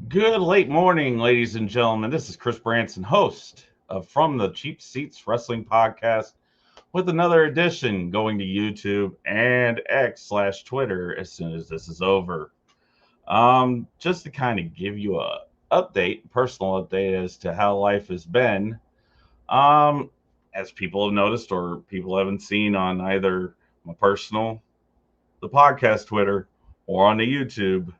Good late morning, ladies and gentlemen. This is Chris Branson, host of From the Cheap Seats Wrestling Podcast, with another edition going to YouTube and X/Twitter as soon as this is over. Just to kind of give you a personal update as to how life has been. Um, as people have noticed or people haven't seen on either my personal, the podcast Twitter, or on the YouTube,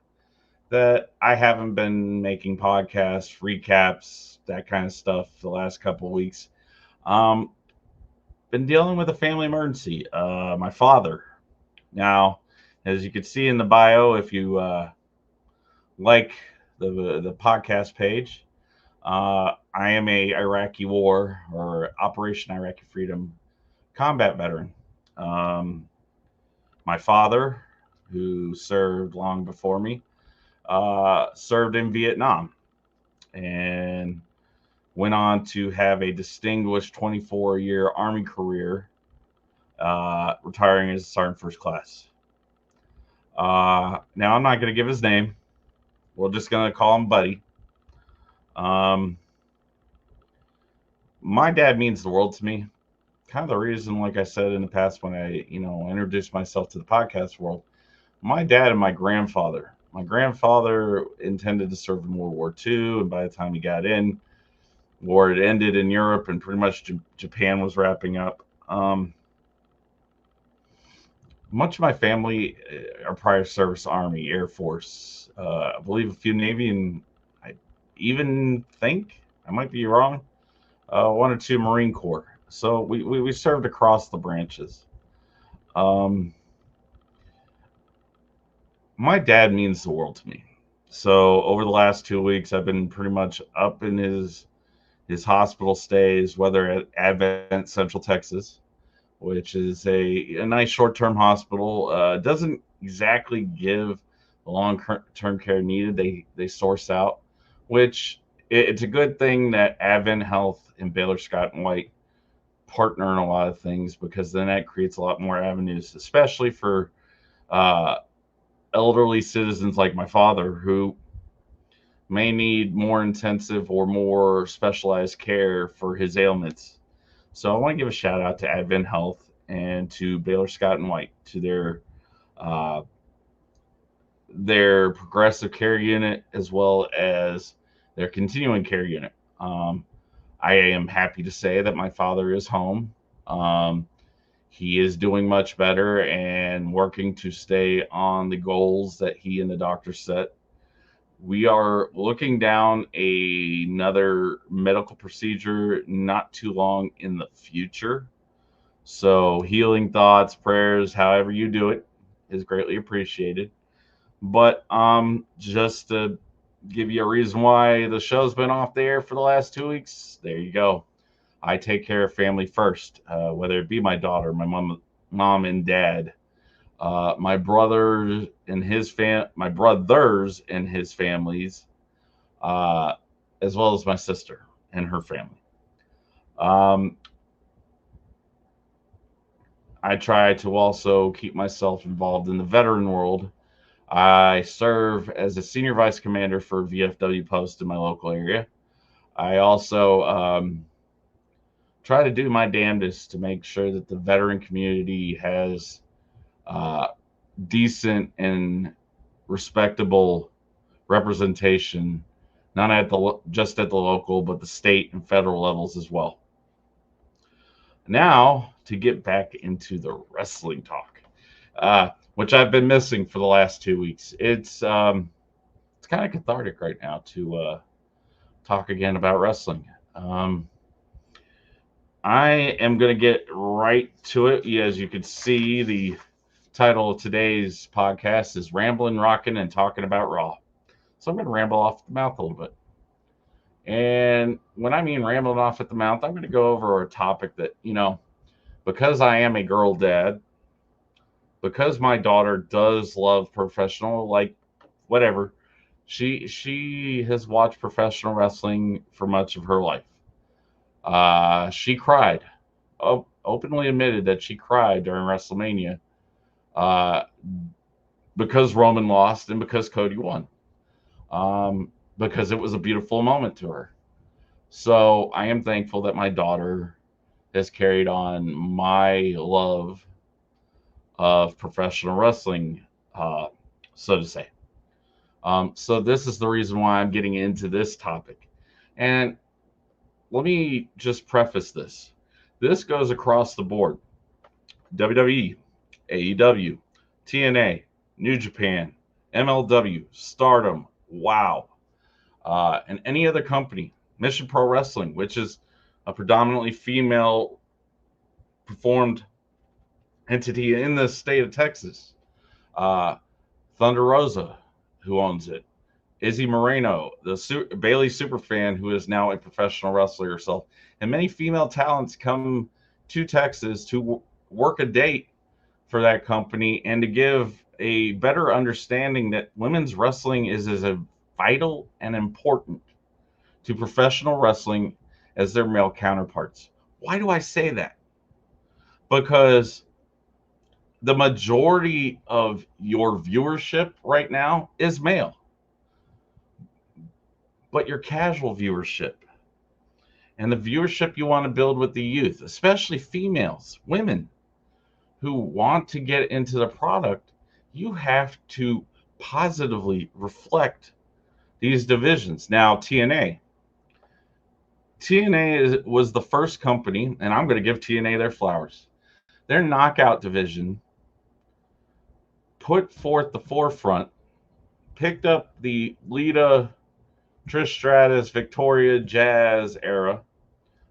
that I haven't been making podcasts, recaps, that kind of stuff the last couple of weeks. Um, been dealing with a family emergency. My father. Now, as you can see in the bio, if you like the podcast page, I am a Iraqi War or Operation Iraqi Freedom combat veteran. Um, my father, who served long before me, served in Vietnam and went on to have a distinguished 24-year Army career, retiring as a Sergeant First Class. Now, I'm not going to give his name. We're just going to call him Buddy. Um, my dad means the world to me. Kind of the reason, like I said in the past when I, introduced myself to the podcast world, my dad and my grandfather. My grandfather intended to serve in World War II, and by the time he got in, war had ended in Europe, and pretty much Japan was wrapping up. Much of my family are prior service Army, Air Force, I believe a few Navy, and I even think, I might be wrong, one or two Marine Corps. So we served across the branches. Um, my dad means the world to me. So over the last 2 weeks, I've been pretty much up in his hospital stays, whether at Advent Central Texas, which is a nice short term hospital. Doesn't exactly give the long term care needed. They source out, which it's a good thing that Advent Health and Baylor Scott and White partner in a lot of things, because then that creates a lot more avenues, especially for uh, elderly citizens like my father who may need more intensive or more specialized care for his ailments. So I want to give a shout out to Advent Health and to Baylor Scott and White, to uh, their progressive care unit as well as their continuing care unit. I am happy to say that my father is home. Um, he is doing much better and working to stay on the goals that he and the doctor set. We are looking down another medical procedure not too long in the future. So, healing thoughts, prayers, however you do it, is greatly appreciated. But just to give you a reason why the show's been off the air for the last 2 weeks, there you go. I take care of family first, whether it be my daughter, my mom and dad, my brothers and his families, uh, as well as my sister and her family. Um, I try to also keep myself involved in the veteran world. I serve as a senior vice commander for VFW post in my local area. I also try to do my damnedest to make sure that the veteran community has uh, decent and respectable representation, not at the just at the local, but the state and federal levels as well. Now to get back into the wrestling talk, which I've been missing for the last 2 weeks. It's kind of cathartic right now to talk again about wrestling. Um, I am going to get right to it. As you can see, the title of today's podcast is Ramblin, Rockin and Talkin about Raw. So I'm going to ramble off the mouth a little bit. And when I mean rambling off at the mouth, I'm going to go over a topic that, because I am a girl dad, because my daughter does love professional, like whatever, she has watched professional wrestling for much of her life. She cried, openly admitted that she cried during WrestleMania, uh, because Roman lost and because Cody won. Um, because it was a beautiful moment to her. So I am thankful that my daughter has carried on my love of professional wrestling, uh, so to say. So this is the reason why I'm getting into this topic. And let me just preface this. This goes across the board. WWE, AEW, TNA, New Japan, MLW, Stardom, WOW, and any other company, Mission Pro Wrestling, which is a predominantly female performed entity in the state of Texas. Uh, Thunder Rosa, who owns it. Izzy Moreno, the Bailey superfan who is now a professional wrestler herself, and many female talents come to Texas to work a date for that company and to give a better understanding that women's wrestling is as a vital and important to professional wrestling as their male counterparts. Why do I say that? Because the majority of your viewership right now is male, but your casual viewership and the viewership you want to build with the youth, especially females, women who want to get into the product, you have to positively reflect these divisions. Now, TNA was the first company, and I'm going to give TNA their flowers. Their knockout division put forth the forefront, picked up the Lita, Trish Stratus, Victoria, Jazz era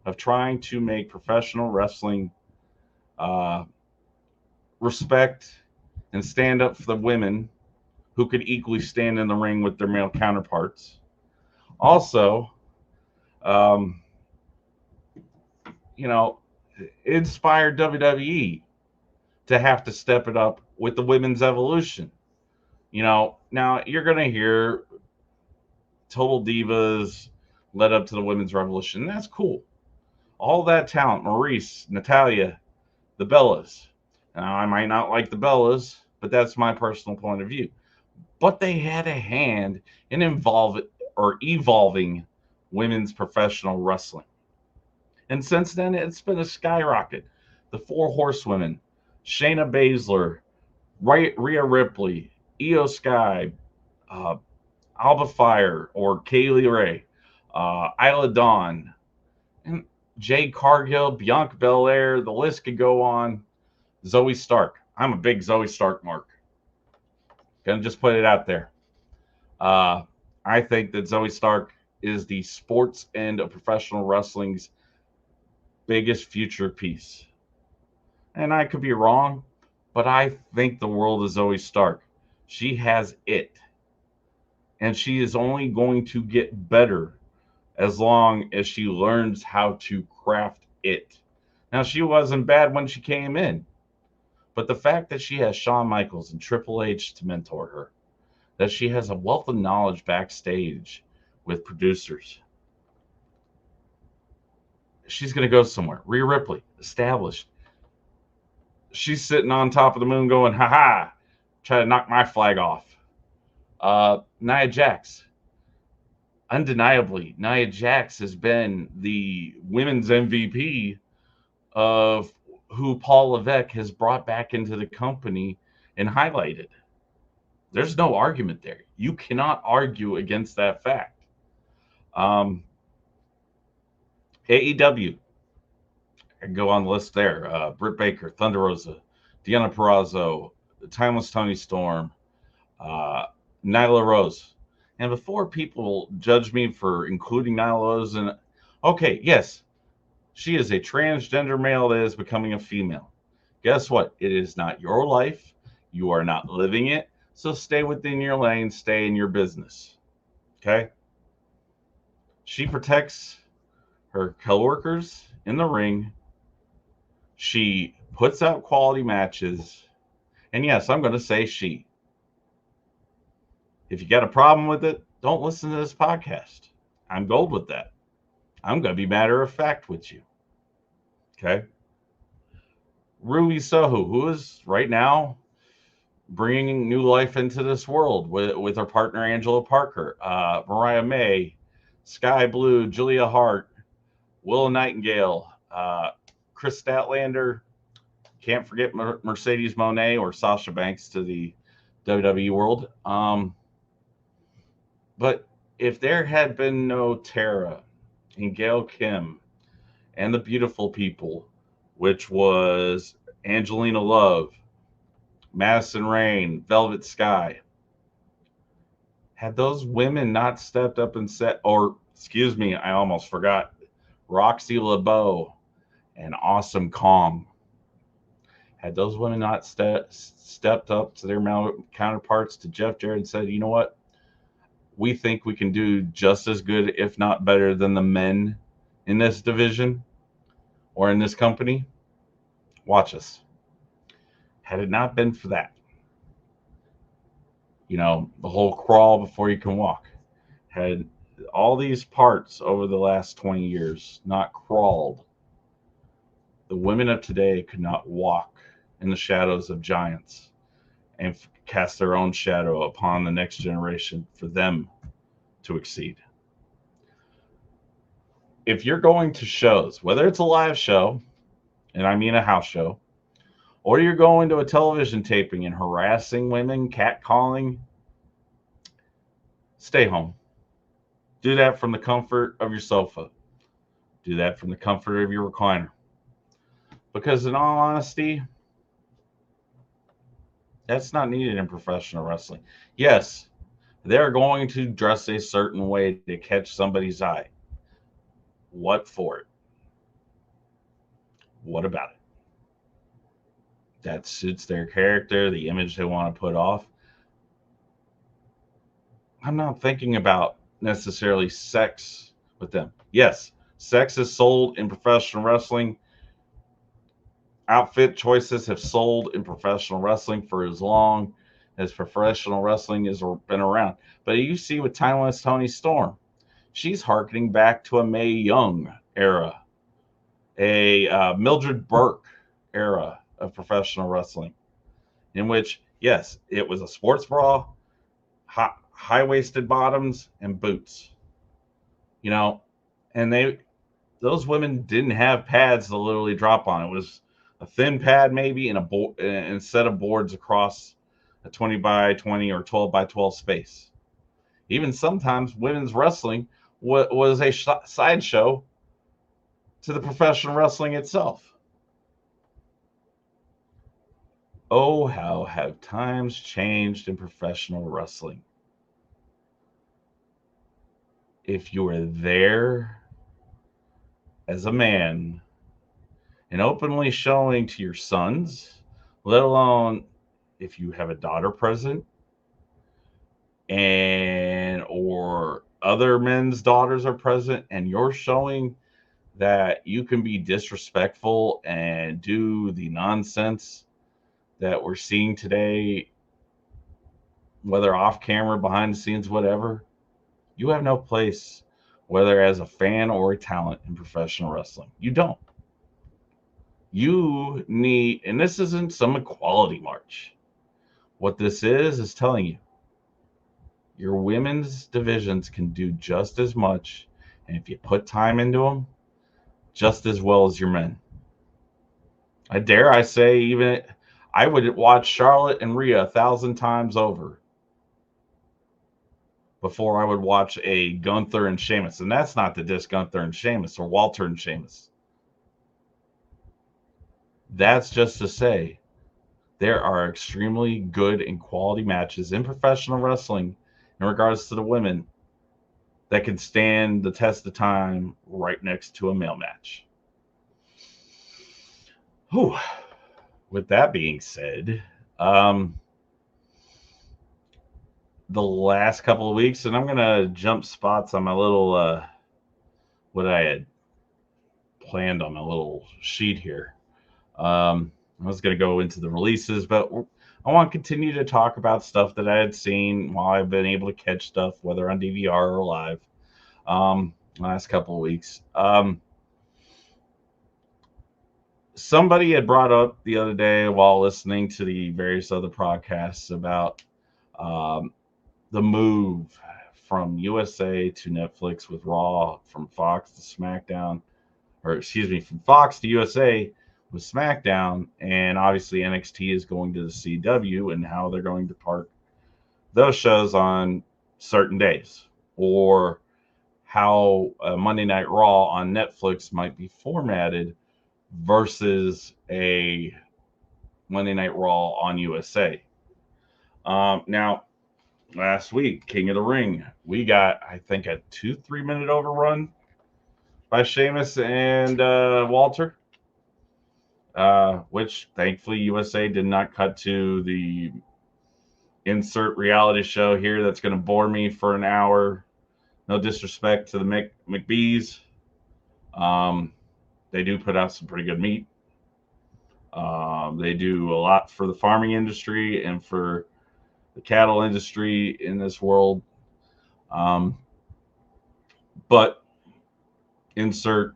of trying to make professional wrestling uh, respect and stand up for the women who could equally stand in the ring with their male counterparts. Also, um, you know, inspired WWE to have to step it up with the women's evolution. Now you're going to hear Total Divas led up to the women's revolution. That's cool. All that talent, Maurice, Natalia, the Bellas. Now, I might not like the Bellas, but that's my personal point of view. But they had a hand in evolving women's professional wrestling. And since then, it's been a skyrocket. The Four Horsewomen, Shayna Baszler, Rhea Ripley, Io Sky, uh, Alba Fire, or Kaylee Ray, Isla Dawn, and Jade Cargill, Bianca Belair. The list could go on. Zoe Stark. I'm a big Zoe Stark mark. Gonna just put it out there. Uh, I think that Zoe Stark is the sports end of professional wrestling's biggest future piece. And I could be wrong, but I think the world of Zoe Stark. She has it. And she is only going to get better as long as she learns how to craft it. Now, she wasn't bad when she came in, but the fact that she has Shawn Michaels and Triple H to mentor her, that she has a wealth of knowledge backstage with producers, she's going to go somewhere. Rhea Ripley, established. She's sitting on top of the moon going, ha ha, try to knock my flag off. Nia Jax. Undeniably, Nia Jax has been the women's MVP of who Paul Levesque has brought back into the company and highlighted. There's no argument there. You cannot argue against that fact. AEW, I can go on the list there. Britt Baker, Thunder Rosa, Deonna Purrazzo, Timeless Tony Storm, Nyla Rose. And before people judge me for including Nyla Rose, and okay, yes, she is a transgender male that is becoming a female. Guess what? It is not your life. You are not living it. So stay within your lane, stay in your business. Okay? She protects her coworkers in the ring. She puts out quality matches. And yes, I'm going to say she. If you got a problem with it, don't listen to this podcast. I'm gold with that. I'm going to be matter of fact with you. Okay? Ruby Soho, who is right now bringing new life into this world with her partner Angela Parker, Mariah May, Sky Blue, Julia Hart, Willow Nightingale, Chris Statlander. Can't forget Mercedes Moné or Sasha Banks to the WWE world. But if there had been no Tara and Gail Kim and the Beautiful People, which was Angelina Love, Madison Rain, Velvet Sky, had those women not stepped up and said, or excuse me, I almost forgot, Roxy LeBeau and Awesome Kong, had those women not stepped up to their counterparts, to Jeff Jarrett, and said, you know what, we think we can do just as good, if not better, than the men in this division or in this company, watch us. Had it not been for that, the whole crawl before you can walk, had all these parts over the last 20 years not crawled, the women of today could not walk in the shadows of giants and cast their own shadow upon the next generation for them to exceed. If you're going to shows, whether it's a live show, and I mean a house show, or you're going to a television taping and harassing women, catcalling, stay home. Do that from the comfort of your sofa. Do that from the comfort of your recliner. Because in all honesty, that's not needed in professional wrestling. Yes, they're going to dress a certain way to catch somebody's eye. What for it? What about it? That suits their character, the image they want to put off. I'm not thinking about necessarily sex with them. Yes, sex is sold in professional wrestling. Outfit choices have sold in professional wrestling for as long as professional wrestling has been around. But you see with Timeless Tony Storm, she's harkening back to a Mae Young era, a Mildred Burke era of professional wrestling, in which, yes, it was a sports bra, high-waisted bottoms, and boots. And those women didn't have pads to literally drop on. It was a thin pad maybe and a set of boards across a 20 by 20 or 12 by 12 space. Even sometimes women's wrestling was a sideshow to the professional wrestling itself. Oh, how have times changed in professional wrestling. If you were there as a man and openly showing to your sons, let alone if you have a daughter present and or other men's daughters are present, and you're showing that you can be disrespectful and do the nonsense that we're seeing today, whether off camera, behind the scenes, whatever, you have no place, whether as a fan or a talent in professional wrestling. You don't. You need, and this isn't some equality march. What this is telling you your women's divisions can do just as much, and if you put time into them, just as well as your men. I say, even I would watch Charlotte and Rhea 1,000 times over before I would watch a Gunther and Sheamus. And that's not to diss Gunther and Sheamus or Walter and Sheamus. That's just to say there are extremely good and quality matches in professional wrestling in regards to the women that can stand the test of time right next to a male match. Whew. With that being said, the last couple of weeks, and I'm going to jump spots on my little, what I had planned on my little sheet here. I was going to go into the releases, but I want to continue to talk about stuff that I had seen while I've been able to catch stuff, whether on DVR or live, last couple of weeks. somebody had brought up the other day while listening to the various other podcasts about um, the move from USA to Netflix with Raw, from Fox to SmackDown, or excuse me, from Fox to USA with SmackDown, and obviously NXT is going to the CW, and how they're going to park those shows on certain days, or how Monday Night Raw on Netflix might be formatted versus a Monday Night Raw on USA. Now, last week, King of the Ring, we got, I think, a 2-3 minute overrun by Sheamus and Walter, which thankfully USA did not cut to the insert reality show here that's going to bore me for an hour. No disrespect to the McBees. Um, they do put out some pretty good meat. They do a lot for the farming industry and for the cattle industry in this world. Um, but insert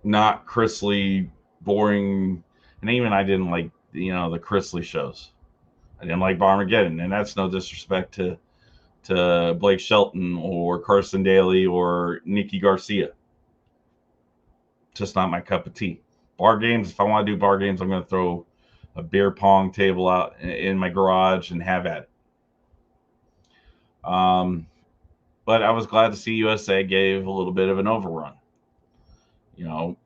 not Chrisley boring, and even I didn't like the Chrisley shows. I didn't like Barmageddon, and that's no disrespect to Blake Shelton or Carson Daly or Nikki Garcia. Just not my cup of tea. Bar games, if I want to do bar games, I'm going to throw a beer pong table out in my garage and have at it. But I was glad to see USA gave a little bit of an overrun. You know,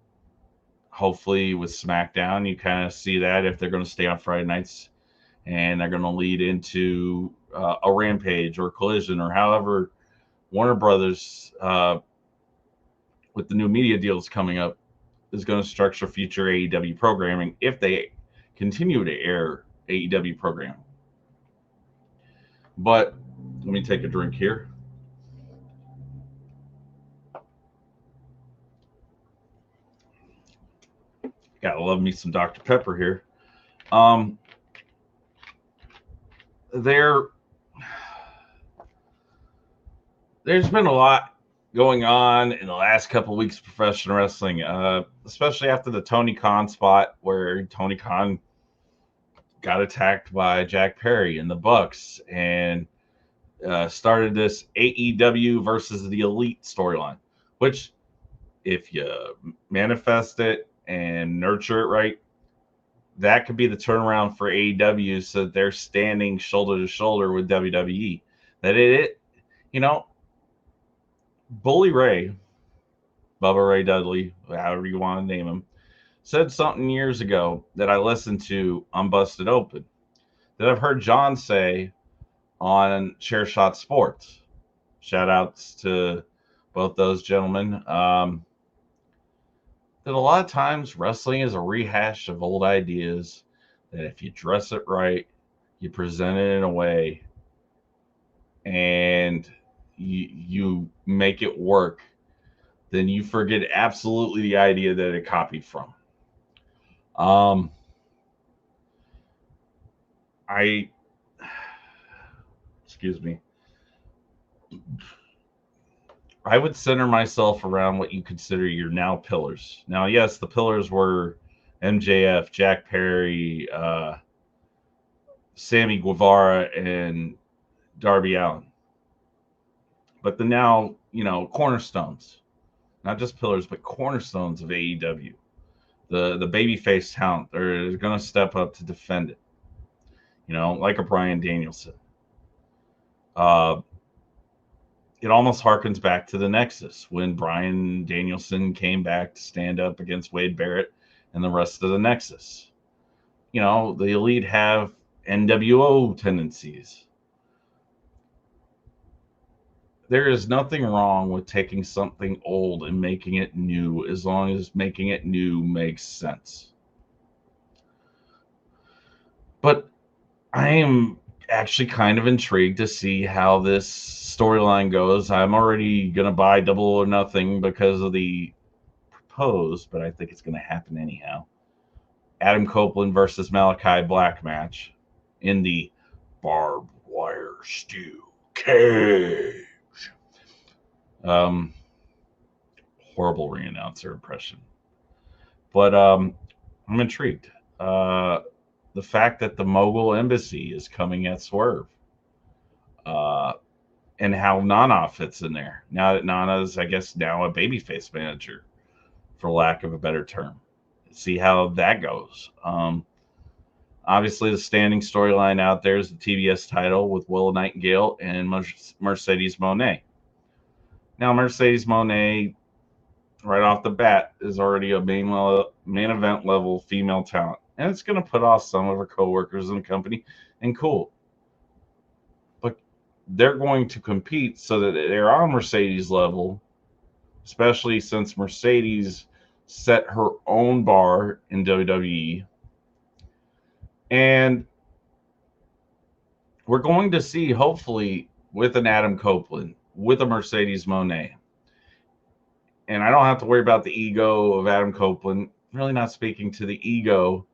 hopefully with SmackDown, you kind of see that if they're going to stay on Friday nights and they're going to lead into a Rampage or Collision or however Warner Brothers, with the new media deals coming up, is going to structure future AEW programming if they continue to air AEW programming. But let me take a drink here. Gotta love me some Dr. Pepper here. There's been a lot going on in the last couple of weeks of professional wrestling, especially after the Tony Khan spot where Tony Khan got attacked by Jack Perry and the Bucks and started this AEW versus the Elite storyline, which if you manifest it and nurture it right, that could be the turnaround for AEW so that they're standing shoulder to shoulder with WWE. That Bully Ray, Bubba Ray Dudley, however you want to name him, said something years ago that I listened to on Busted Open that I've heard John say on Chair Shot Sports. Shout outs to both those gentlemen. That a lot of times wrestling is a rehash of old ideas, that if you dress it right, you present it in a way, and you make it work, then you forget absolutely the idea that it copied from. I excuse me. I would center myself around what you consider your now pillars. Now, yes, the pillars were MJF, Jack Perry, Sammy Guevara, and Darby Allin. But the now, cornerstones, not just pillars, but cornerstones of AEW. The babyface talent, they're going to step up to defend it. Like a Bryan Danielson. It almost harkens back to the Nexus when Bryan Danielson came back to stand up against Wade Barrett and the rest of the Nexus. The Elite have NWO tendencies. There is nothing wrong with taking something old and making it new, as long as making it new makes sense. But I am actually kind of intrigued to see how this storyline goes. I'm already going to buy Double or Nothing because of the proposed, but I think it's going to happen anyhow, Adam Copeland versus Malachi Black match in the barbed wire steel cage. Horrible ring announcer impression. But I'm intrigued. The fact that the Mogul Embassy is coming at Swerve, uh, and how Nana fits in there. Now that Nana's, I guess, now a babyface manager, for lack of a better term. See how that goes. Obviously, the standing storyline out there is the TBS title with Willow Nightingale and Mercedes Moné. Now, Mercedes Moné, right off the bat, is already a main event level female talent, and it's going to put off some of her coworkers in the company. And cool, but they're going to compete so that they're on Mercedes level, especially since Mercedes set her own bar in WWE. And we're going to see, hopefully, with an Adam Copeland, with a Mercedes Moné. And I don't have to worry about the ego of Adam Copeland. Really not speaking to the ego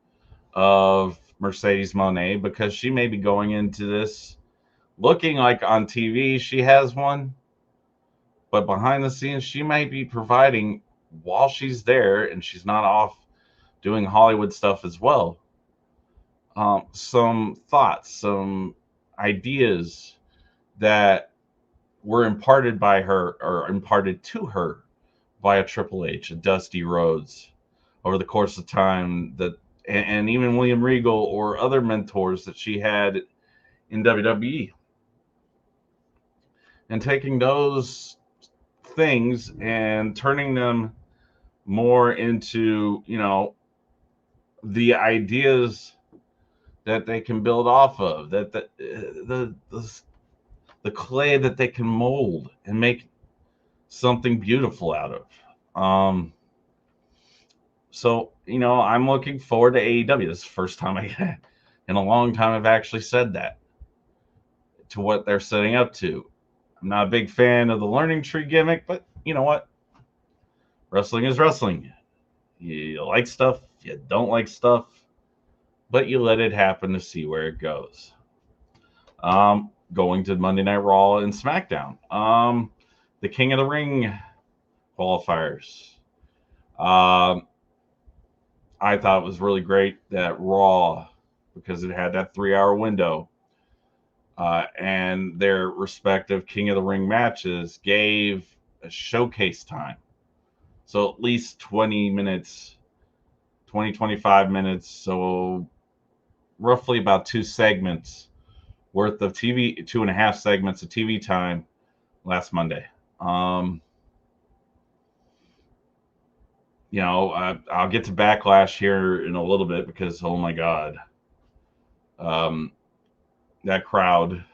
of Mercedes Moné, because she may be going into this looking like on TV she has one, but behind the scenes she might be providing, while she's there and she's not off doing Hollywood stuff as well, some thoughts, some ideas that were imparted by her, or imparted to her by a Triple H, a Dusty Rhodes, over the course of time, that and even William Regal or other mentors that she had in WWE, and taking those things and turning them more into, the ideas that they can build off of, that the clay that they can mold and make something beautiful out of. So, I'm looking forward to AEW. This is the first time in a long time I've actually said that, to what they're setting up to. I'm not a big fan of the learning tree gimmick, but you know what? Wrestling is wrestling. You like stuff, you don't like stuff, but you let it happen to see where it goes. Going to Monday Night Raw and SmackDown. The King of the Ring qualifiers. I thought it was really great that Raw, because it had that 3-hour window, and their respective King of the Ring matches gave a showcase time. So at least 20 minutes, 25 minutes. So roughly about 2 segments worth of TV, 2.5 segments of TV time last Monday. I'll get to Backlash here in a little bit, because oh my God, that crowd,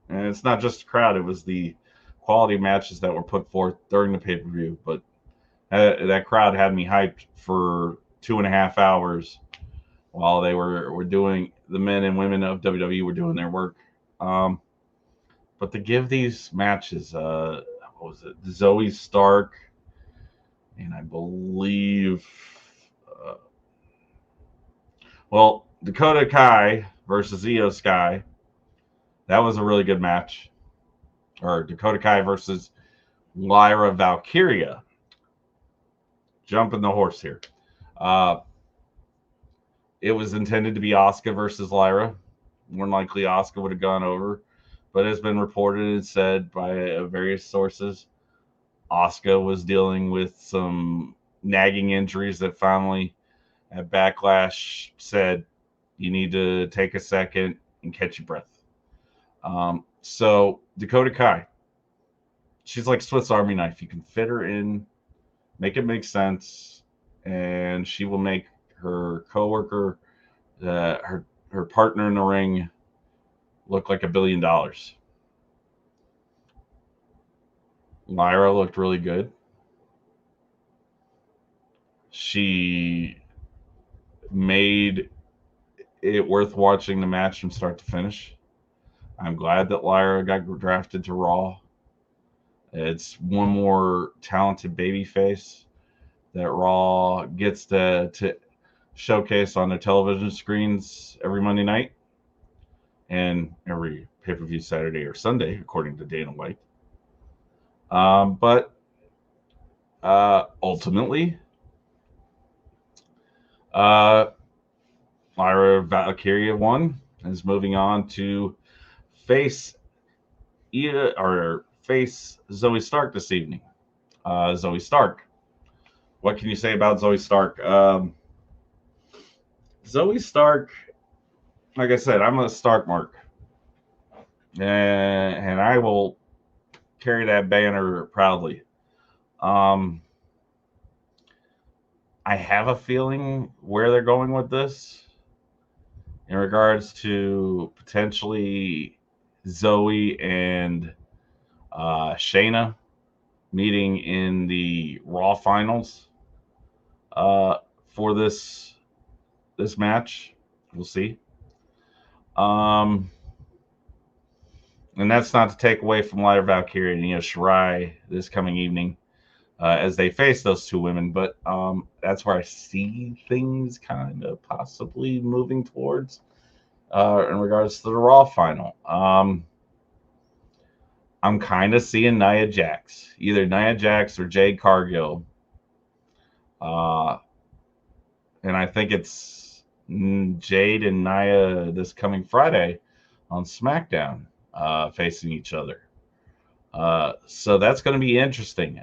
and it's not just the crowd, it was the quality matches that were put forth during the pay-per-view, but that crowd had me hyped for 2.5 hours while they were doing, the men and women of WWE were doing their work. But to give these matches, what was it, Zoe Stark, and I believe, Dakota Kai versus Io Sky. That was a really good match. Or Dakota Kai versus Lyra Valkyria. Jumping the horse here. It was intended to be Asuka versus Lyra. More than likely, Asuka would have gone over, but it's been reported and said by various sources, Asuka was dealing with some nagging injuries that finally, at Backlash, said you need to take a second and catch your breath. So Dakota Kai, she's like Swiss Army knife. You can fit her in, make it make sense, and she will make her coworker, her partner in the ring, look like $1 billion. Lyra looked really good. She made it worth watching the match from start to finish. I'm glad that Lyra got drafted to Raw. It's one more talented babyface that Raw gets to showcase on their television screens every Monday night and every pay-per-view Saturday or Sunday, according to Dana White. But ultimately, Uh, Lyra Valkyria won, is moving on to face face Zoe Stark this evening. Zoe Stark. What can you say about Zoe Stark? Zoe Stark, like I said, I'm a Stark mark, and I will carry that banner proudly. Um, I have a feeling where they're going with this in regards to potentially Zoe and Shayna meeting in the Raw finals uh, for this match. We'll see. Um, and that's not to take away from Lyra Valkyrie and Io Shirai this coming evening as they face those two women, but that's where I see things kind of possibly moving towards in regards to the Raw final. I'm kind of seeing Nia Jax, either Nia Jax or Jade Cargill. Uh, and I think it's Jade and Nia this coming Friday on SmackDown facing each other. So that's going to be interesting.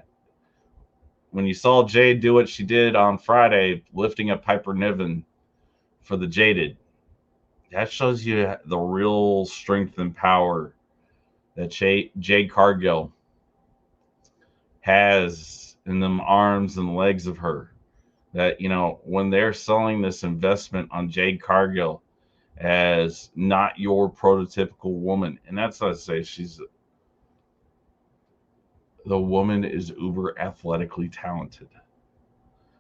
When you saw Jade do what she did on Friday, lifting up Piper Niven for the Jaded, that shows you the real strength and power that Jade Cargill has in them arms and legs of her. That, when they're selling this investment on Jade Cargill as not your prototypical woman, and that's what I say, the woman is uber athletically talented.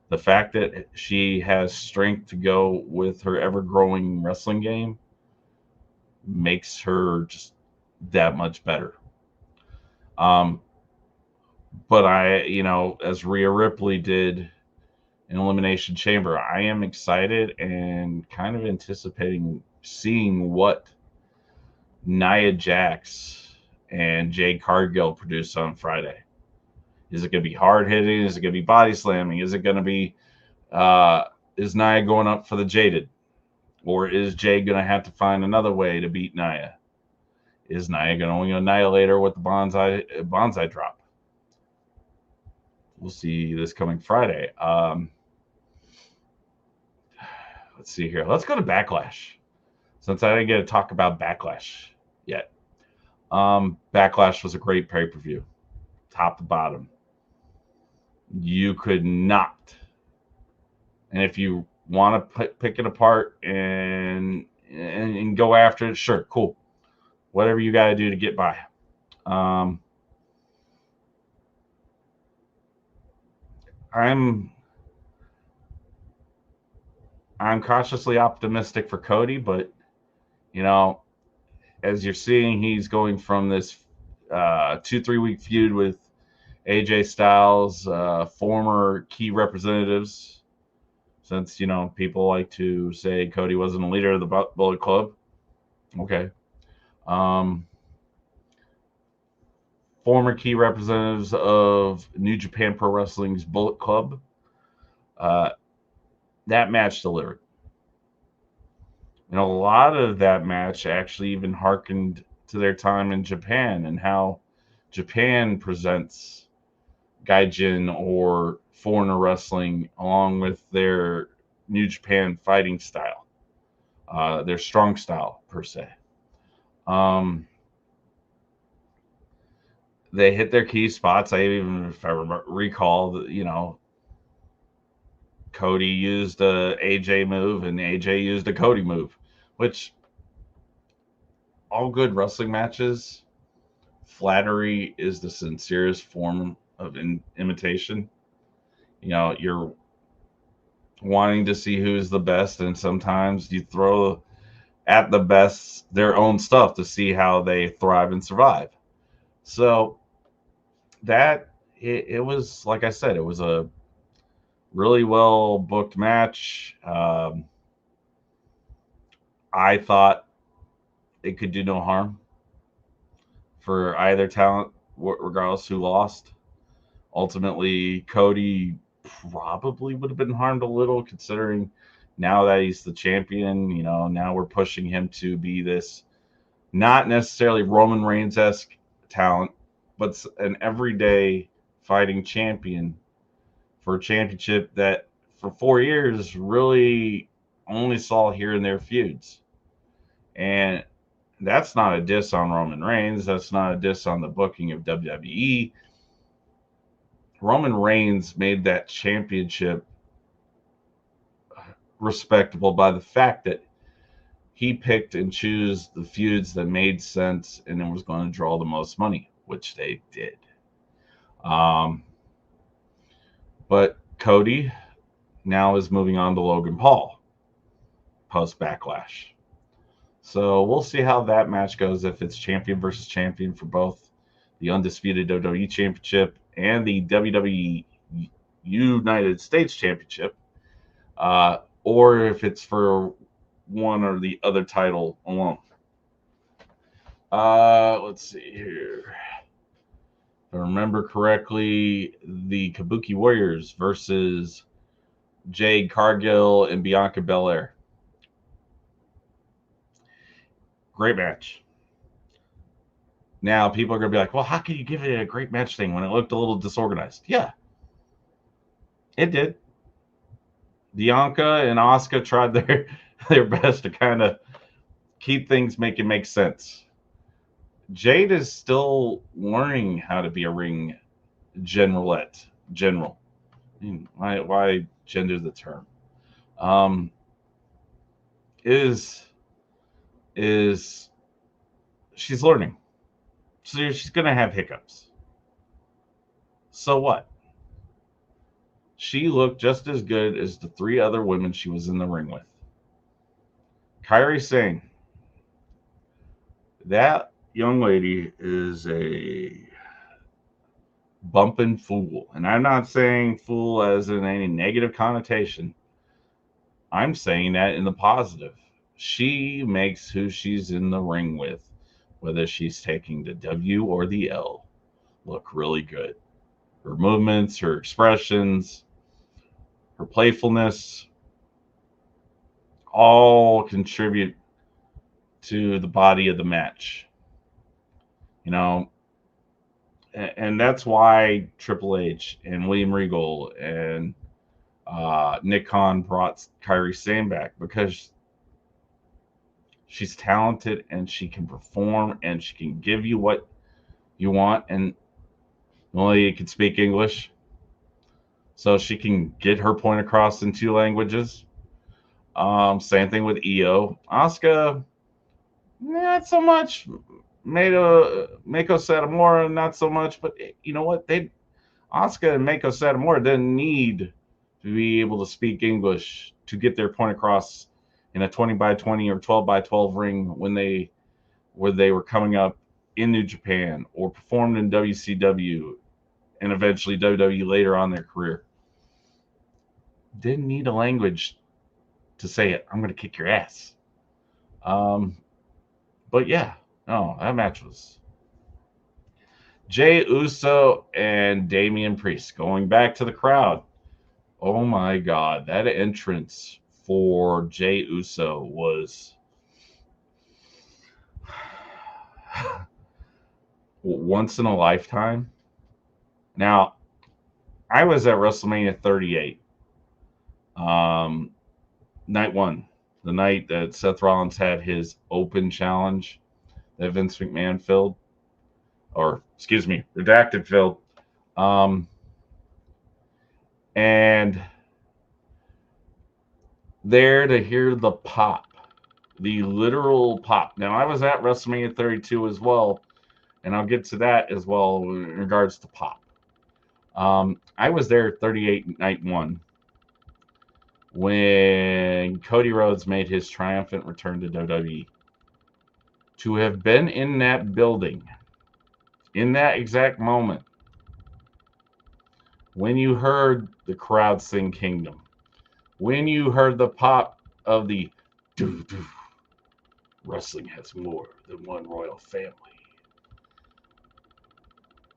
The fact that she has strength to go with her ever growing wrestling game makes her just that much better. Um, but as Rhea Ripley did in Elimination Chamber, I am excited and kind of anticipating seeing what Nia Jax and Jade Cargill produce on Friday. Is it going to be hard hitting? Is it going to be body slamming? Is it going to be, is Nia going up for the Jaded? Or is Jade going to have to find another way to beat Nia? Is Nia going to annihilate her with the bonsai drop? We'll see this coming Friday. Let's see here. Let's go to Backlash, since I didn't get to talk about Backlash yet. Backlash was a great pay-per-view, top to bottom. You could not, and if you want to pick it apart and go after it, sure, cool. Whatever you got to do to get by. Um, I'm cautiously optimistic for Cody, but you know, as you're seeing, he's going from this 2-3 week feud with AJ Styles, former key representatives, since people like to say Cody wasn't a leader of the Bullet Club. Okay. Um, Former key representatives of New Japan Pro Wrestling's Bullet Club. Uh, that match delivered. And a lot of that match actually even harkened to their time in Japan and how Japan presents Gaijin or foreigner wrestling along with their New Japan fighting style, their strong style per se. They hit their key spots. If I recall, Cody used a AJ move and AJ used a Cody move, which all good wrestling matches, flattery is the sincerest form of imitation. You're wanting to see who's the best, and sometimes you throw at the best their own stuff to see how they thrive and survive. So that it was, like I said, it was a really well booked match. I thought it could do no harm for either talent, regardless who lost. Ultimately, Cody probably would have been harmed a little, considering Now that he's the champion, now we're pushing him to be this not necessarily Roman Reigns-esque talent, but an everyday fighting champion for a championship that for 4 years really only saw here and there feuds. And that's not a diss on Roman Reigns. That's not a diss on the booking of WWE. Roman Reigns made that championship respectable by the fact that he picked and chose the feuds that made sense and then was going to draw the most money, which they did. But Cody now is moving on to Logan Paul post Backlash. So we'll see how that match goes, if it's champion versus champion for both the undisputed WWE Championship and the WWE United States Championship, or if it's for one or the other title alone. Let's see here. If I remember correctly, the Kabuki Warriors versus Jade Cargill and Bianca Belair. Great match. Now, people are going to be like, well, how can you give it a great match thing when it looked a little disorganized? Yeah, it did. Bianca and Asuka tried their best to kind of keep things make sense. Jade is still learning how to be a ring generalette. General. I mean, why gender the term? Is she's learning. So she's going to have hiccups. So what? She looked just as good as the 3 other women she was in the ring with. Kairi Sane. That young lady is a bumping fool. And I'm not saying fool as in any negative connotation. I'm saying that in the positive. She makes who she's in the ring with, whether she's taking the W or the L, look really good. Her movements, her expressions, her playfulness all contribute to the body of the match. And that's why Triple H and William Regal and Nick Khan brought Kairi Sane back, because she's talented and she can perform and she can give you what you want, and only can speak English, so she can get her point across in 2 languages. Same thing with Io. Asuka, not so much. Mako Satomura, not so much. But you know what? Asuka and Mako Satomura didn't need to be able to speak English to get their point across in a 20x20 or 12x12 ring when they were coming up in New Japan or performed in WCW and eventually WWE later on in their career. Didn't need a language to say it. I'm going to kick your ass. But yeah, no, that match was Jey Uso and Damian Priest going back to the crowd. Oh my God, that entrance for Jey Uso was once in a lifetime. Now, I was at WrestleMania 38, night 1, the night that Seth Rollins had his open challenge that Vince McMahon filled, or excuse me, redacted filled. And there to hear the pop, the literal pop. Now, I was at WrestleMania 32 as well, and I'll get to that as well in regards to pop. I was there 38 night 1 when Cody Rhodes made his triumphant return to WWE. To have been in that building, in that exact moment, when you heard the crowd sing Kingdom, when you heard the pop of the doo-doo, wrestling has more than one royal family,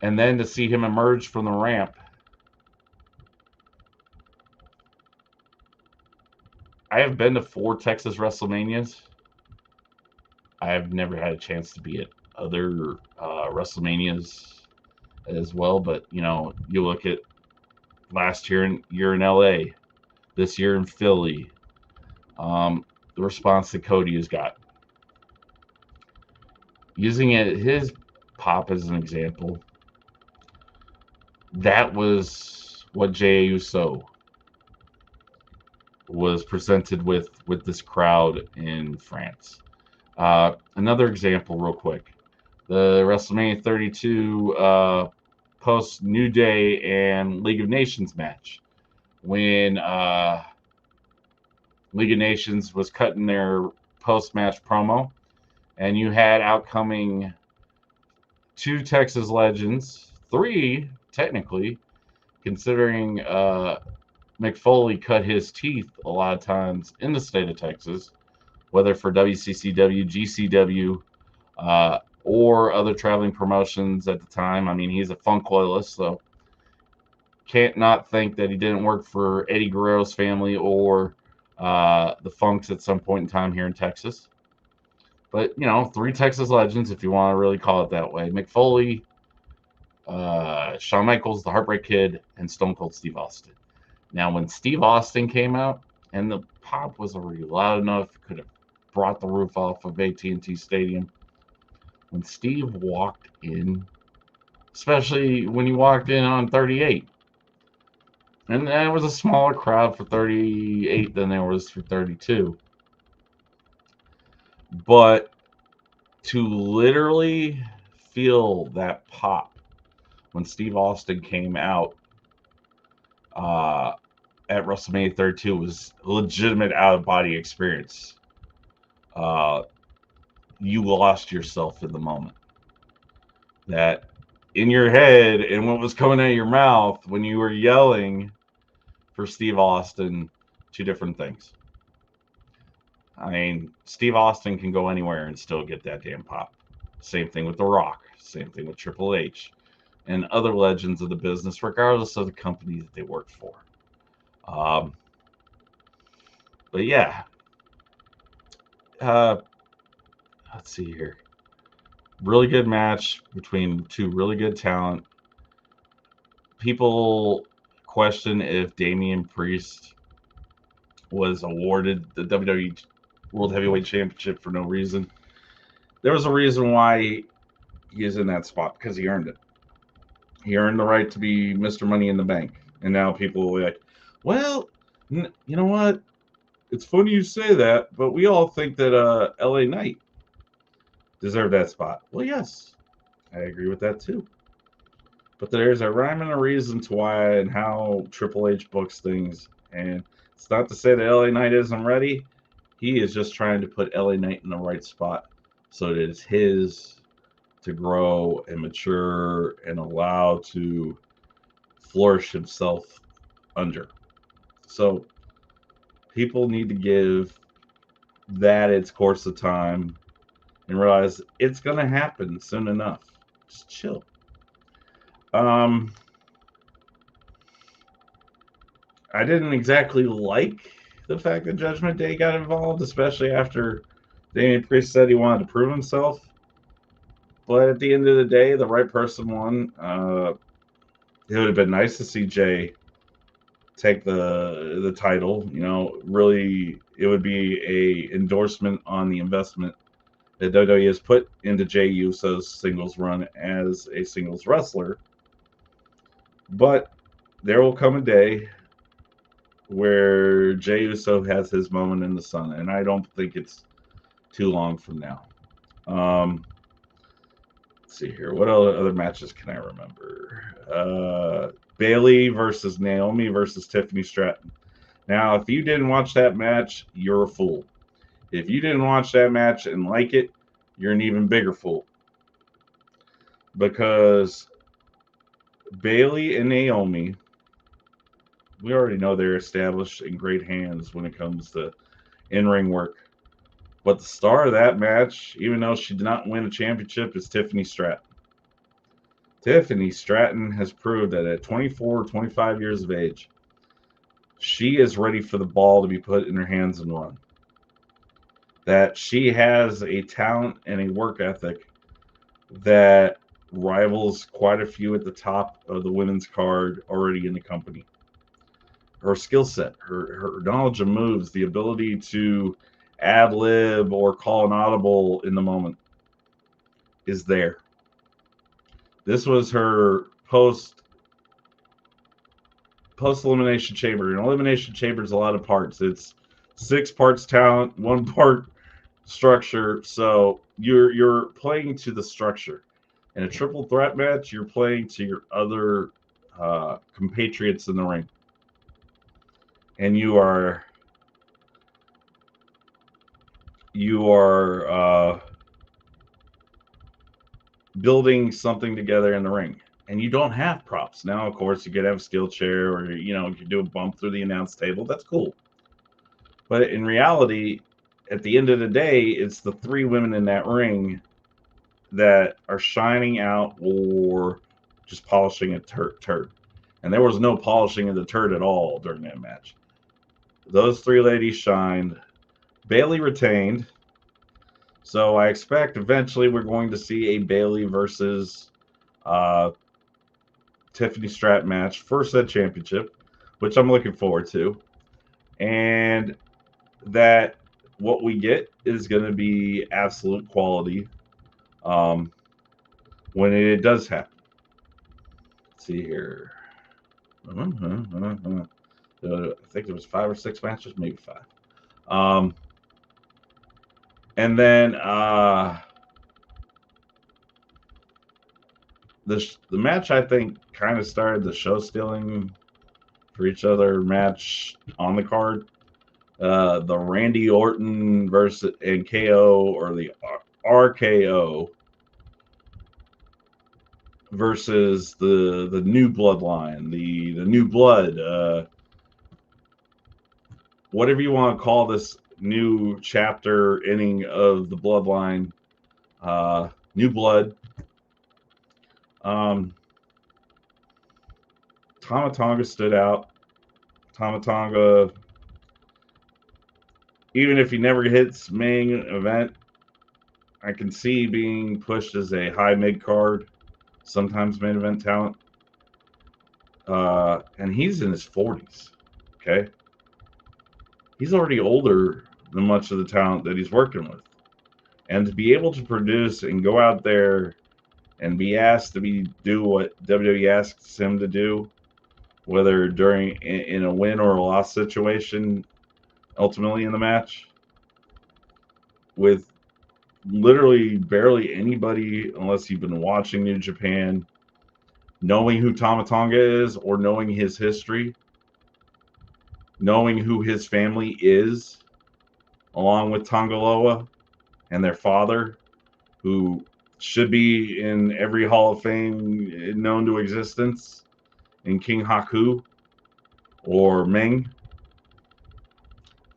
and then to see him emerge from the ramp, I have been to 4 Texas WrestleManias. I have never had a chance to be at other WrestleManias as well, but you know, you look at last year in LA, this year in Philly, the response that Cody has got. Using his pop as an example, that was what Jey Uso was presented with this crowd in France. Another example, real quick, the WrestleMania 32 post New Day and League of Nations match, when League of Nations was cutting their post match promo, and you had outcoming 2 Texas legends, 3 technically, considering Mick Foley cut his teeth a lot of times in the state of Texas, whether for WCCW, GCW, or other traveling promotions at the time. I mean, he's a Funk loyalist, so can't not think that he didn't work for Eddie Guerrero's family or the Funks at some point in time here in Texas. But, you know, 3 Texas legends, if you want to really call it that way. Mick Foley, Shawn Michaels, the Heartbreak Kid, and Stone Cold Steve Austin. Now, when Steve Austin came out, and the pop was already loud enough, could have brought the roof off of AT&T Stadium. When Steve walked in, especially when he walked in on 38, and there was a smaller crowd for 38 than there was for 32. But to literally feel that pop when Steve Austin came out at WrestleMania 32 was a legitimate out-of-body experience. You lost yourself in the moment. That in your head and what was coming out of your mouth when you were yelling for Steve Austin, 2 different things. I mean, Steve Austin can go anywhere and still get that damn pop. Same thing with The Rock. Same thing with Triple H and other legends of the business, regardless of the company that they work for. But yeah, let's see here. Really good match between 2 really good talent. People question if Damian Priest was awarded the WWE World Heavyweight Championship for no reason. There was a reason why he is in that spot, because he earned it. He earned the right to be Mr. Money in the Bank. And now people will be like, well, you know what? It's funny you say that, but we all think that LA Knight deserved that spot. Well, yes, I agree with that too. But there's a rhyme and a reason to why and how Triple H books things. And it's not to say that LA Knight isn't ready. He is just trying to put LA Knight in the right spot so that it's his to grow and mature and allow to flourish himself under. So people need to give that its course of time and realize it's going to happen soon enough. Just chill. I didn't exactly like the fact that Judgment Day got involved, especially after Damian Priest said he wanted to prove himself. But at the end of the day, the right person won. It would have been nice to see Jay take the title. You know, really, it would be a endorsement on the investment that WWE has put into Jey Uso's singles run as a singles wrestler. But there will come a day where Jey Uso has his moment in the sun, and I don't think it's too long from now. Let's see here. What other matches can I remember? Bayley versus Naomi versus Tiffany Stratton. Now, if you didn't watch that match, you're a fool. If you didn't watch that match and like it, you're an even bigger fool. Because Bayley and Naomi, we already know they're established in great hands when it comes to in-ring work. But the star of that match, even though she did not win a championship, is Tiffany Stratton. Tiffany Stratton has proved that at 24 or 25 years of age, she is ready for the ball to be put in her hands and run. That she has a talent and a work ethic that rivals quite a few at the top of the women's card already in the company. Her skill set, her knowledge of moves, the ability to ad lib or call an audible in the moment is there. This was her post elimination chamber. An elimination chamber is a lot of parts. It's 6 parts talent, 1 part structure. So you're playing to the structure. In a triple threat match, you're playing to your other compatriots in the ring, and you are building something together in the ring. And you don't have props. Now, of course, you could have a skill chair or, you could do a bump through the announce table. That's cool. But in reality, at the end of the day, it's the 3 women in that ring that are shining out or just polishing a turd. And there was no polishing of the turd at all during that match. Those 3 ladies shined. Bayley retained. So I expect eventually we're going to see a Bayley versus Tiffany Stratton match for said championship, which I'm looking forward to. And that what we get is going to be absolute quality when it does happen. Let's see here. I think there was 5 or 6 matches, maybe 5. And then the match, I think, kind of started the show stealing for each other match on the card. The Randy Orton versus and KO, or the RKO versus the new bloodline, the new blood, whatever you want to call this new chapter inning of the bloodline, new blood. Tama Tonga stood out. Tama Tonga, even if he never hits main event, I can see being pushed as a high mid card, sometimes main event talent. And he's in his 40s. Okay. He's already older than much of the talent that he's working with. And to be able to produce and go out there and be asked to do what WWE asks him to do, whether in a win or a loss situation, ultimately in the match, with literally barely anybody, unless you've been watching New Japan, knowing who Tama Tonga is or knowing his history, knowing who his family is, along with Tongaloa and their father, who should be in every Hall of Fame known to existence, in King Haku or Meng.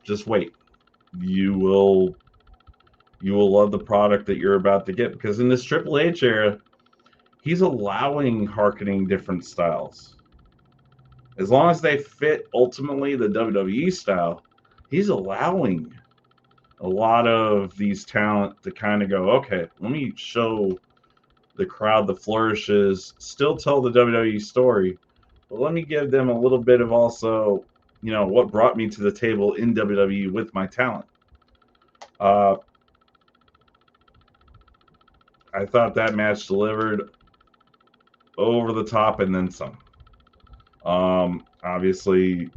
Just wait. You will love the product that you're about to get, because in this Triple H era, he's allowing harkening different styles. As long as they fit ultimately the WWE style, he's allowing a lot of these talent to kind of go, okay, let me show the crowd the flourishes, still tell the WWE story, but let me give them a little bit of also, what brought me to the table in WWE with my talent. I thought that match delivered over the top and then some. Obviously,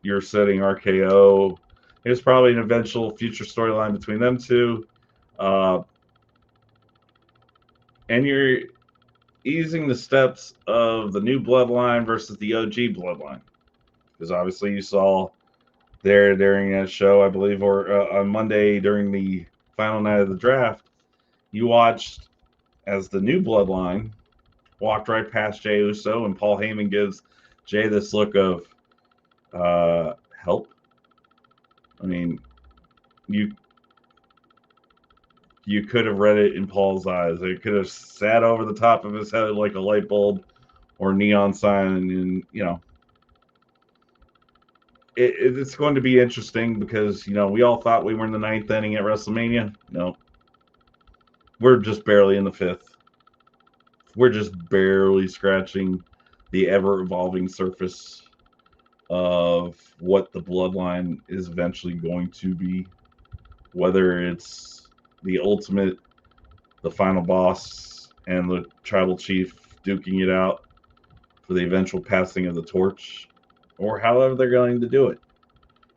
you're setting RKO. There's probably an eventual future storyline between them two. And you're easing the steps of the new bloodline versus the OG bloodline. Because obviously you saw there during that show, I believe, or on Monday during the final night of the draft, you watched as the new bloodline walked right past Jey Uso, and Paul Heyman gives Jey this look of help. I mean, you could have read it in Paul's eyes. It could have sat over the top of his head like a light bulb or neon sign, and it's going to be interesting because we all thought we were in the ninth inning at WrestleMania. No, we're just barely in the fifth. We're just barely scratching the ever evolving surface of what the bloodline is eventually going to be. Whether it's the ultimate, the final boss, and the tribal chief duking it out for the eventual passing of the torch, or however they're going to do it.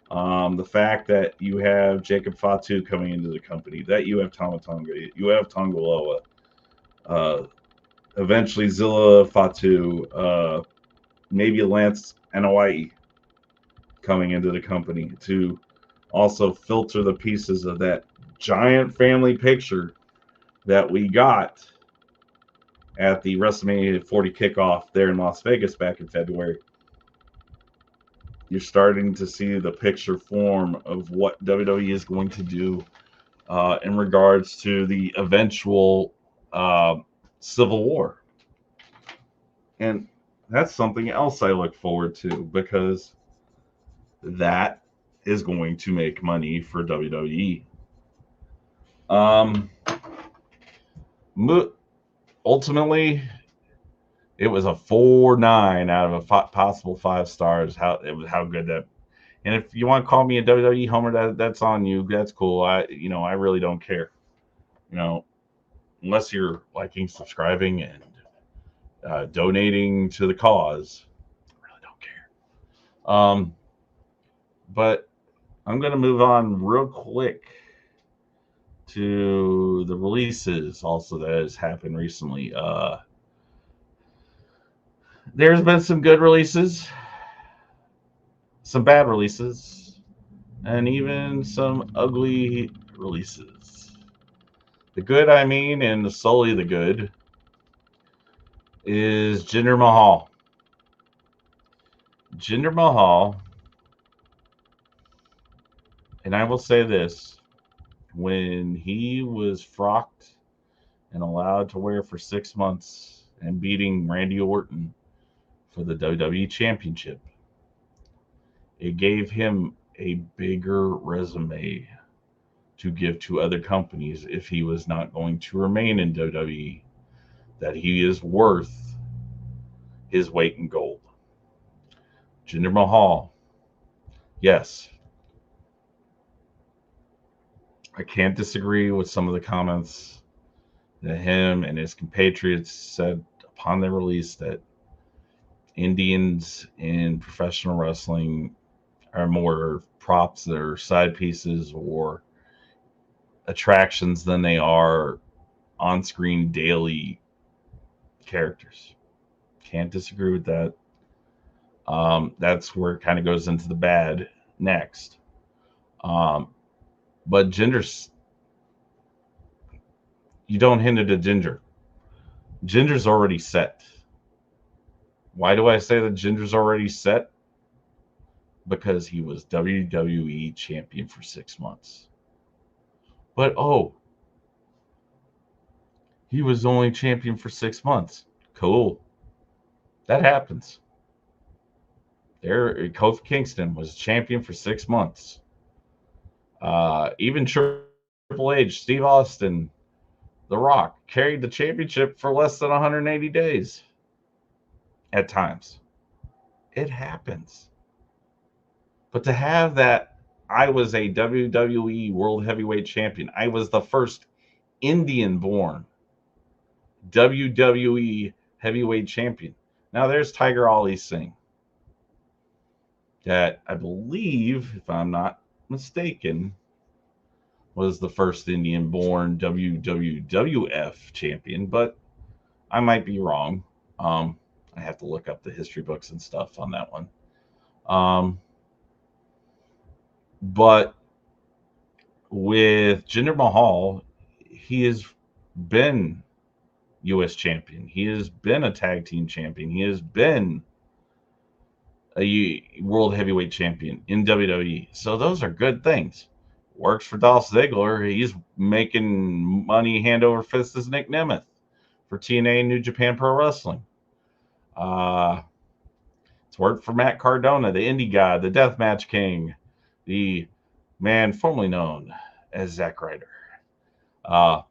The fact that you have Jacob Fatu coming into the company, that you have Tama Tonga, you have Tongaloa, eventually Zilla Fatu, maybe Lance Anoa'i coming into the company to also filter the pieces of that giant family picture that we got at the WrestleMania 40 kickoff there in Las Vegas back in February. You're starting to see the picture form of what WWE is going to do in regards to the eventual Civil War. And that's something else I look forward to because that is going to make money for WWE. Ultimately, it was a 4.9 out of a possible 5 stars. How good that. And if you want to call me a WWE homer, that's on you. That's cool. I really don't care. Unless you're liking, subscribing, and donating to the cause, I really don't care. But I'm going to move on real quick to the releases also that has happened recently. There's been some good releases, some bad releases, and even some ugly releases. The good, and solely the good, is Jinder Mahal. Jinder Mahal, and I will say this, when he was frocked and allowed to wear for 6 months and beating Randy Orton for the WWE Championship, it gave him a bigger resume to give to other companies if he was not going to remain in WWE, that he is worth his weight in gold. Jinder Mahal, yes, I can't disagree with some of the comments that him and his compatriots said upon their release that Indians in professional wrestling are more props or side pieces or attractions than they are on-screen daily characters. Can't disagree with that. That's where it kind of goes into the bad next. But Ginger's, you don't hint at a Ginger. Ginger's already set. Why do I say that Ginger's already set? Because he was WWE champion for 6 months. But he was only champion for 6 months. Cool. That happens. Kofi Kingston was champion for 6 months. Even Triple H, Steve Austin, The Rock carried the championship for less than 180 days. At times. It happens. But to have that, I was a WWE World Heavyweight Champion. I was the first Indian-born WWE Heavyweight Champion. Now there's Tiger Ali Singh, that I believe, if I'm not mistaken, was the first Indian-born WWF champion, but I might be wrong. I have to look up the history books and stuff on that one. But with Jinder Mahal, he has been U.S. champion. He has been a tag team champion. He has been a world heavyweight champion in WWE. So those are good things. Works for Dolph Ziggler. He's making money hand over fist as Nick Nemeth for TNA and New Japan Pro Wrestling. It's It's worked for Matt Cardona, the indie god, the deathmatch king, the man formerly known as Zack Ryder. If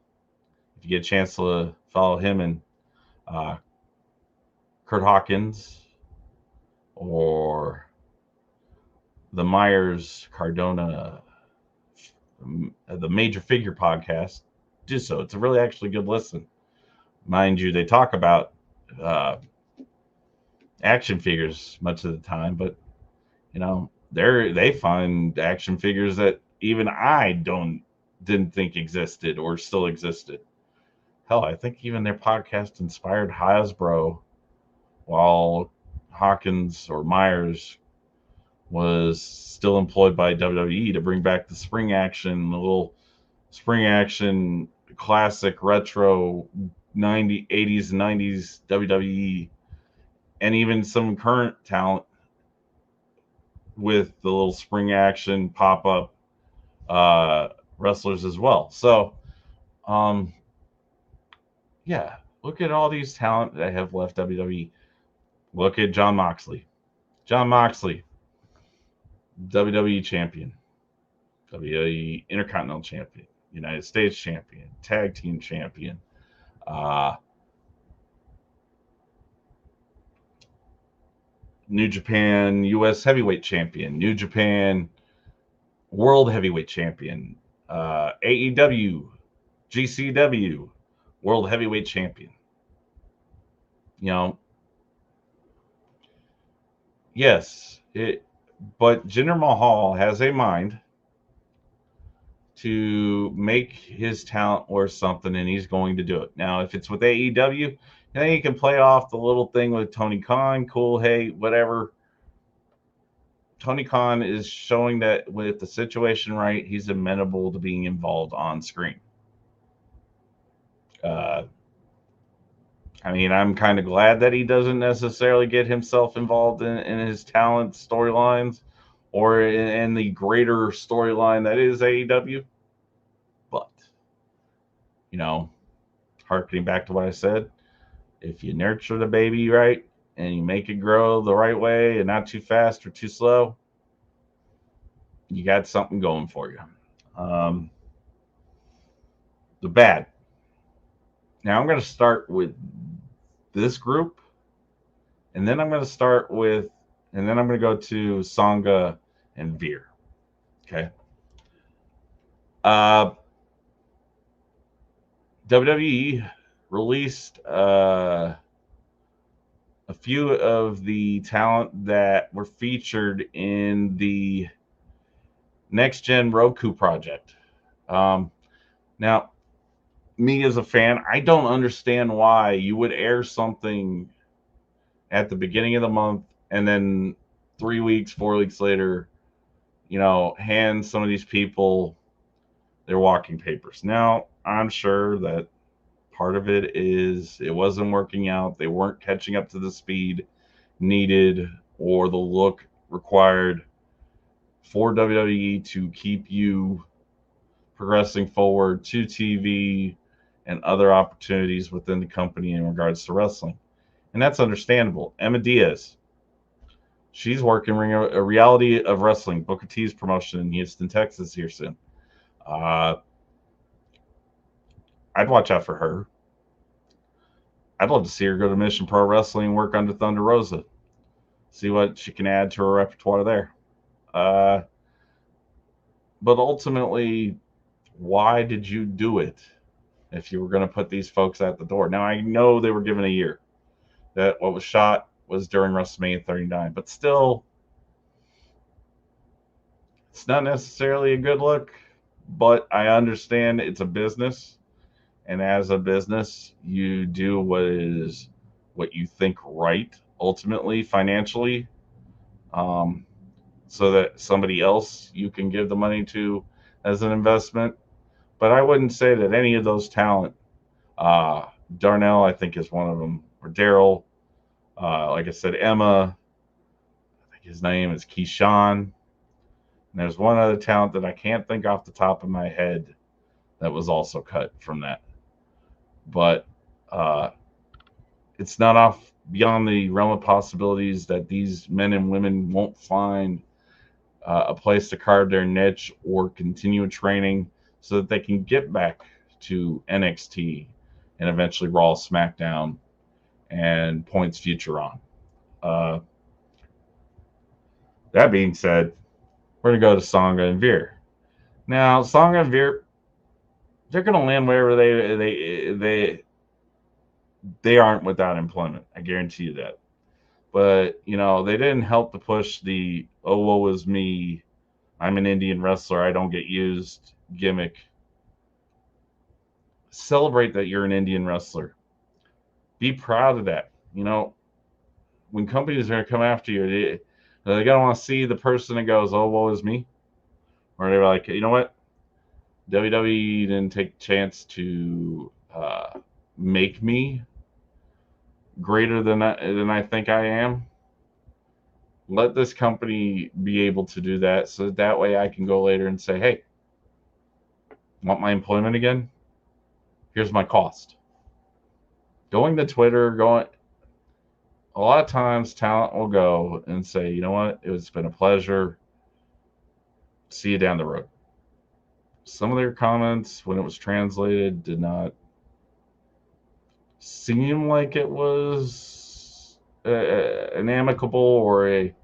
you get a chance to follow him and Kurt Hawkins or the Myers Cardona, the Major Figure podcast, do so. It's a really actually good listen. Mind you, they talk about action figures much of the time, but they find action figures that even I didn't think existed or still existed. Hell, I think even their podcast inspired Hasbro, while Hawkins or Myers was still employed by WWE to bring back the spring action, the little spring action classic retro 80s and 90s WWE, and even some current talent with the little spring action pop-up wrestlers as well. So yeah, look at all these talent that have left WWE. Look at Jon Moxley, WWE champion, WWE Intercontinental champion, United States champion, tag team champion, New Japan US heavyweight champion, New Japan world heavyweight champion, AEW, GCW world heavyweight champion. Yes, but Jinder Mahal has a mind to make his talent worth something, and he's going to do it. Now, if it's with AEW, then he can play off the little thing with Tony Khan. Cool, hey, whatever. Tony Khan is showing that with the situation right, he's amenable to being involved on screen. I'm kind of glad that he doesn't necessarily get himself involved in his talent storylines or in the greater storyline that is AEW. But, harkening back to what I said, if you nurture the baby right and you make it grow the right way and not too fast or too slow, you got something going for you. The bad. Now I'm going to start with this group, and then I'm going to go to Sangha and Veer. Okay. WWE released a few of the talent that were featured in the Next Gen Roku project. Now, me as a fan, I don't understand why you would air something at the beginning of the month and then 3 weeks, 4 weeks later, hand some of these people their walking papers. Now, I'm sure that part of it is it wasn't working out. They weren't catching up to the speed needed or the look required for WWE to keep you progressing forward to TV and other opportunities within the company in regards to wrestling. And that's understandable. Emma Diaz, she's working a Reality of Wrestling, Booker T's promotion in Houston, Texas here soon. I'd watch out for her. I'd love to see her go to Mission Pro Wrestling and work under Thunder Rosa. See what she can add to her repertoire there. But ultimately, why did you do it if you were going to put these folks at the door? Now, I know they were given a year. That what was shot was during WrestleMania 39. But still, it's not necessarily a good look. But I understand it's a business. And as a business, you do what you think right, ultimately, financially, so that somebody else you can give the money to as an investment. But I wouldn't say that any of those talent, Darnell, I think, is one of them, or Daryl, like I said, Emma, I think his name is Keyshawn. And there's one other talent that I can't think off the top of my head that was also cut from that. But it's not off beyond the realm of possibilities that these men and women won't find a place to carve their niche or continue training so that they can get back to NXT and eventually Raw, SmackDown, and Points Future on. Uh, that being said, we're going to go to Sanga and Veer. Now, Sanga and Veer, they're going to land wherever they aren't without employment. I guarantee you that. But they didn't help to push the "oh woe is me, I'm an Indian wrestler, I don't get used" gimmick. Celebrate that you're an Indian wrestler. Be proud of that. When companies are going to come after you, they're going to want to see the person that goes, "oh woe is me," or they're like, you know what? WWE didn't take a chance to make me greater than I think I am. Let this company be able to do that, so that way I can go later and say, "hey, want my employment again? Here's my cost." Going to Twitter, a lot of times talent will go and say, "you know what? It's been a pleasure. See you down the road." Some of their comments, when it was translated, did not seem like it was an amicable or a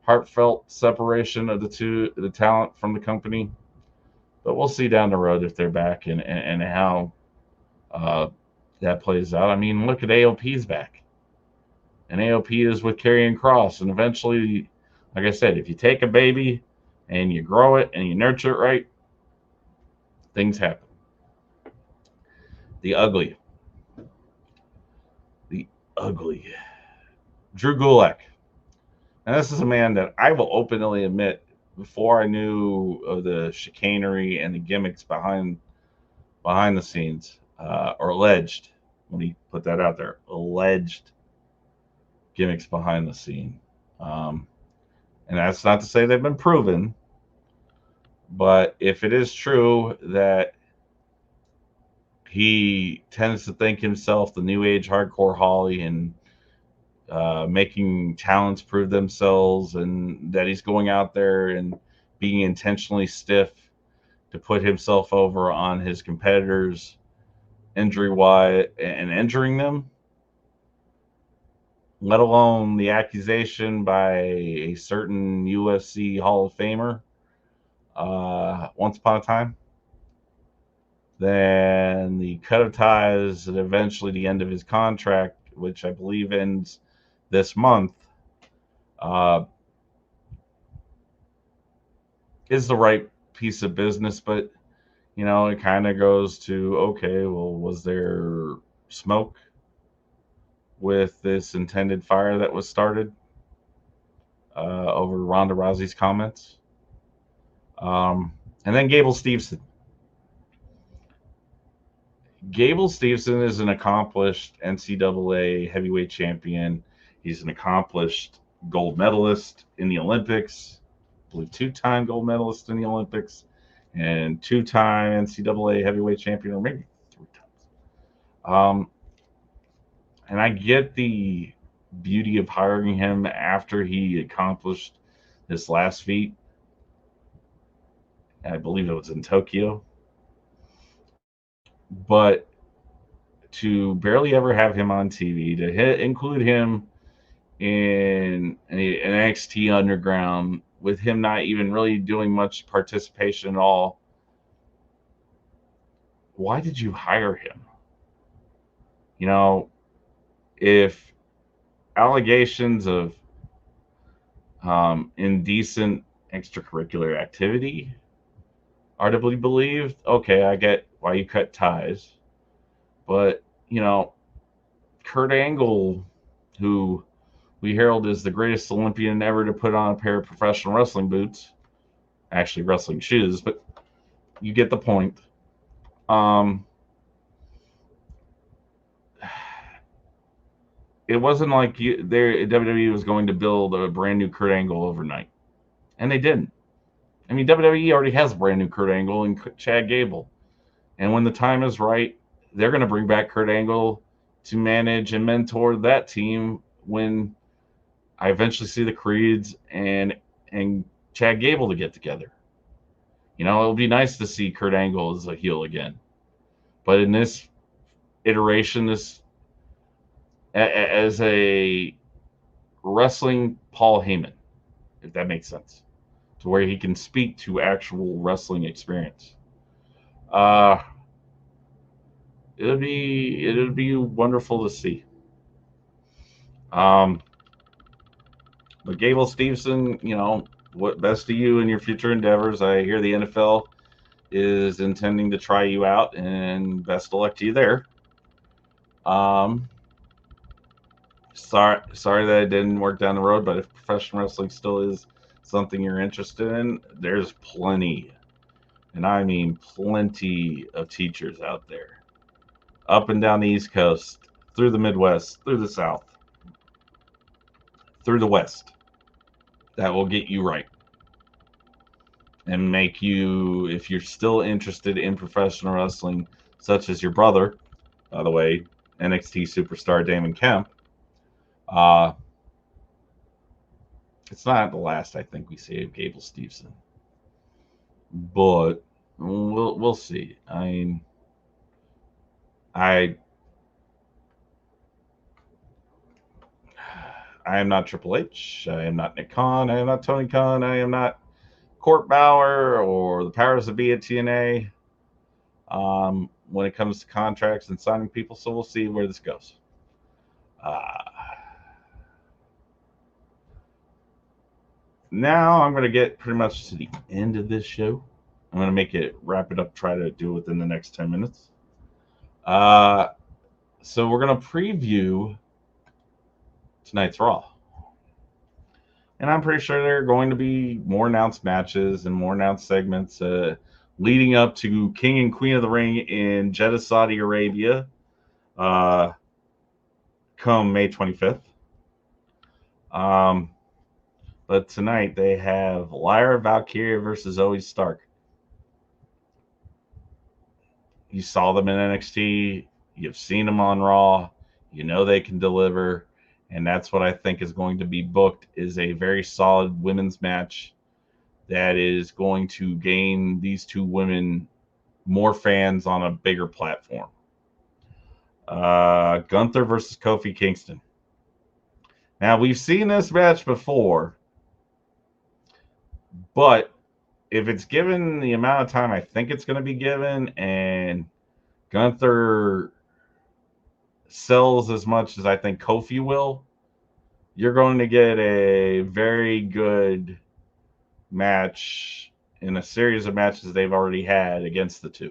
heartfelt separation of the talent from the company. But we'll see down the road if they're back and how uh, that plays out. I mean, look at AOP's back, and AOP is with Karrion Kross, and eventually, like I said, if you take a baby and you grow it and you nurture it right, things happen. The ugly, the ugly, Drew Gulak. And this is a man that I will openly admit, before I knew of the chicanery and the gimmicks behind the scenes, or alleged, when he put that out there, alleged gimmicks behind the scene. Um, and that's not to say they've been proven, but if it is true that he tends to think himself the new age hardcore Holly and making talents prove themselves, and that he's going out there and being intentionally stiff to put himself over on his competitors injury wise and injuring them, let alone the accusation by a certain UFC Hall of Famer once upon a time, then the cut of ties and eventually the end of his contract, which I believe ends this month, uh, is the right piece of business. But it kind of goes to, okay, well, was there smoke with this intended fire that was started over Ronda Rousey's comments? And then Gable Steveson. Gable Steveson is an accomplished NCAA heavyweight champion. He's an accomplished gold medalist in the Olympics, I believe two-time gold medalist in the Olympics, and two-time NCAA heavyweight champion, or maybe three times. And I get the beauty of hiring him after he accomplished this last feat. I believe it was in Tokyo. But to barely ever have him on TV, to include him in an NXT Underground, with him not even really doing much participation at all, why did you hire him? If allegations of indecent extracurricular activity are to be believed, okay, I get why you cut ties. But, Kurt Angle, who we herald as the greatest Olympian ever to put on a pair of professional wrestling boots, actually wrestling shoes, but you get the point. It wasn't like WWE was going to build a brand new Kurt Angle overnight, and they didn't. I mean, WWE already has a brand new Kurt Angle and Chad Gable, and when the time is right, they're going to bring back Kurt Angle to manage and mentor that team when I eventually see the Creeds and Chad Gable to get together. It'll be nice to see Kurt Angle as a heel again. But in this iteration, as a wrestling Paul Heyman, if that makes sense, to where he can speak to actual wrestling experience. Uh, it'll be wonderful to see. Um, but Gable Steveson, what best to you in your future endeavors. I hear the NFL is intending to try you out, and best of luck to you there. Um, sorry that it didn't work down the road, but if professional wrestling still is something you're interested in, there's plenty, and I mean plenty of teachers out there, up and down the East Coast, through the Midwest, through the South, through the West, that will get you right and make you, if you're still interested in professional wrestling, such as your brother, by the way, NXT superstar Damon Kemp. Uh, it's not the last I think we see of Gable Steveson, but we'll see. I mean, I I am not Triple H. I am not Nick Khan. I am not Tony Khan. I am not Court Bauer or the powers that be at TNA. When it comes to contracts and signing people, so we'll see where this goes. Uh, Now I'm going to get pretty much to the end of this show. I'm going to wrap it up, try to do it within the next 10 minutes. So we're going to preview tonight's Raw. And I'm pretty sure there are going to be more announced matches and more announced segments leading up to King and Queen of the Ring in Jeddah, Saudi Arabia, come May 25th. But tonight they have Lyra Valkyria versus Zoe Stark. You saw them in NXT. You've seen them on Raw. You know they can deliver. And that's what I think is going to be booked, is a very solid women's match that is going to gain these two women more fans on a bigger platform. Gunther versus Kofi Kingston. Now, we've seen this match before, but if it's given the amount of time I think it's going to be given, and Gunther sells as much as I think Kofi will, you're going to get a very good match in a series of matches they've already had against the two.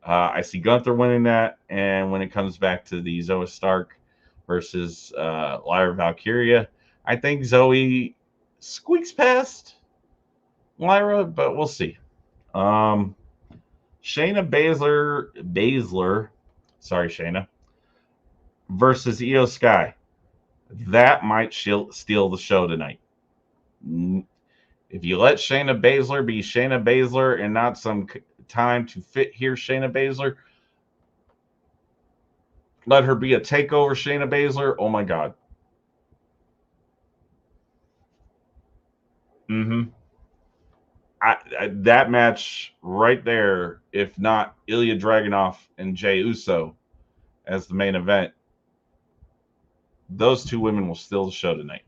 I see Gunther winning that, and when it comes back to the Zoe Stark versus Lyra Valkyria, I think Zoe squeaks past Lyra, but we'll see. Shayna Baszler, sorry Shayna, versus Io Sky. That might steal the show tonight. If you let Shayna Baszler be Shayna Baszler and not some time to fit here Shayna Baszler, let her be a takeover Shayna Baszler. Oh my God. That match right there, if not Ilya Dragunov and Jey Uso as the main event, those two women will steal the show tonight.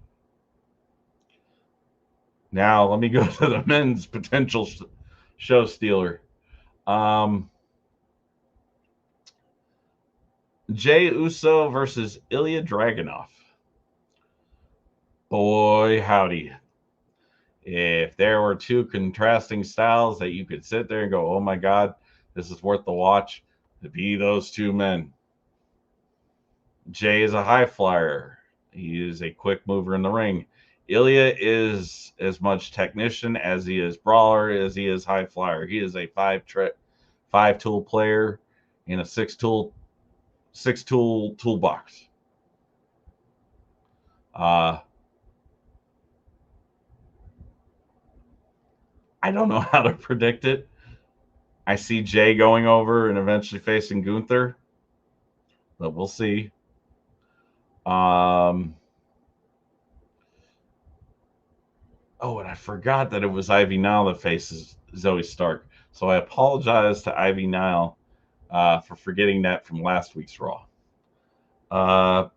Now, let me go to the men's potential show stealer. Jey Uso versus Ilya Dragunov. Boy, howdy. If there were two contrasting styles that you could sit there and go, oh my God, this is worth the watch, to be those two men. Jey is a high flyer. He is a quick mover in the ring. Ilya is as much technician as he is brawler, as he is high flyer. He is a five tool player in a six tool toolbox. I don't know how to predict it. I see Jey going over and eventually facing Gunther, but we'll see. Um, oh, and I forgot that it was Ivy Nile that faces Zoe Stark. So I apologize to Ivy Nile for forgetting that from last week's Raw. Uh,